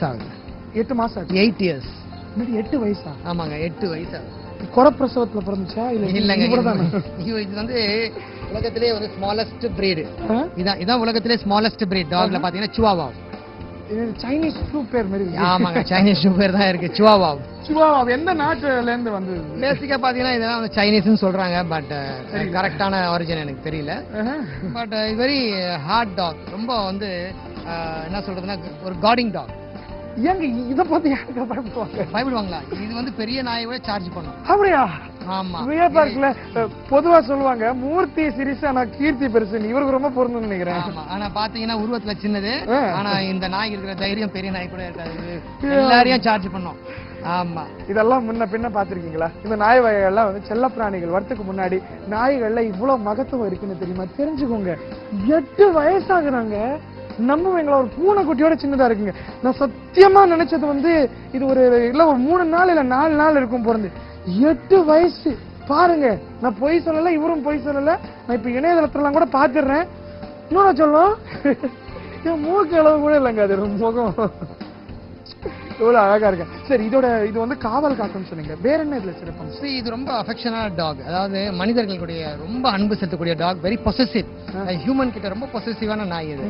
months ஆகுது. 8 மாசம் ஆச்சு. 8 years. 8 வயசா? ஆமாங்க 8 வயசு ஆகுது. குறப்பிரசவத்துல பிறந்துச்சா இல்லங்க இது வந்து உலகத்திலே ஒரு ஸ்மாலஸ்ட் பிரீட். இதான் உலகத்திலே ஸ்மாலஸ்ட் பிரீட். டாக்ல பாத்தீங்கன்னா சிவாவா. சைனீஸ் ஷூ பேர் மாதிரி. ஆமாங்க சைனீஸ் ஷூ பேர் தான் இருக்கு சிவாவா. சிவாவா எந்த நாட்டுல இருந்து வந்தது? பேசிக்கா பாத்தீங்கன்னா இதெல்லாம் வந்து சைனீஸ்னு சொல்றாங்க. பட் கரெக்டான ஆரிஜின் எனக்கு தெரியல. But very hard talk. ரொம்ப வந்து என்ன சொல்றதுன்னா ஒரு கார்டிங் டாக். ஏங்க இத பத்தி யாருக்கு பயப்படுவாங்களா? இது வந்து பெரிய நாயை விட சார்ஜ் பண்ணும். அப்படியா? ஆமா. பார்க்கல பொதுவா சொல்லுவாங்க மூர்த்தி சிரிசா நான் கீர்த்தி பெருசு. இவருக்கு ரொம்ப பொருந்தும்னு நினைக்கிறேன். ஆமா. ஆனா பாத்தீங்கன்னா உருவத்துல சின்னது. ஆனா இந்த நாய்க்கு இருக்கிற தைரியம் பெரிய நாய் கூட இருக்காது. எல்லாரையும் சார்ஜ் பண்ணும். ஆமா. இதெல்லாம் முன்ன பின்ன பாத்திருக்கீங்களா? இந்த நாய் வகைகள்லாம் வந்து செல்ல பிராணிகள் வரத்துக்கு முன்னாடி நாய்கள்ல இவ்வளவு மகத்துவம் இருக்குன்னு தெரியுமா? தெரிஞ்சுக்கோங்க. 8 வயசாகுறாங்க. நம்புவீங்களா? ஒரு பூனைக்குட்டியோட சின்னதா இருக்குங்க. நான் சத்தியமா நினைச்சது வந்து இது ஒரு இல்ல 3 நாள் இல்ல 4 நாள் இருக்கும் பிறந்து. 8 வயசு பாருங்க. நான் பொய் சொல்லல, இவரும் பொய் சொல்லல. நான் இப்ப இணையதளத்துல கூட பாத்துறேன். இன்னொன்னு சொல்லும் என் மூக்கு அளவு கூட இல்லைங்க. அது முகம் எவ்வளவு அழகா இருக்கு. சரி இது வந்து காவல் காக்கும் சொன்னீங்க. வேற என்ன இதுல சிறப்பு? இது ரொம்ப அஃபெக்ஷனான டாக். அதாவது மனிதர்களுடைய ரொம்ப அன்பு செலுத்தக்கூடிய டாக். Very possessive. ஹியூமன் கிட்ட ரொம்ப பொசசிவான நாய் இது.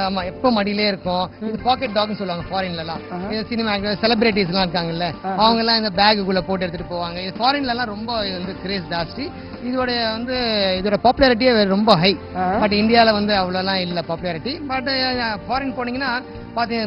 ஆமா எப்ப மடியிலே இருக்கும். இது பாக்கெட் டாக்னு சொல்லுவாங்க ஃபாரின்ல எல்லாம். சினிமா செலிபிரிட்டிஸ் எல்லாம் இருக்காங்கல்ல, அவங்க எல்லாம் இந்த பேக்குள்ள போட்டு எடுத்துட்டு போவாங்க. இது ஃபாரின்ல எல்லாம் ரொம்ப வந்து கிரேஸ் ஜாஸ்தி. இதோட பாப்புலாரிட்டியே ரொம்ப ஹை. பட் இந்தியால வந்து அவ்வளவு எல்லாம் இல்ல பாப்புலாரிட்டி. பட் ஃபாரின் போனீங்கன்னா பாத்தீங்க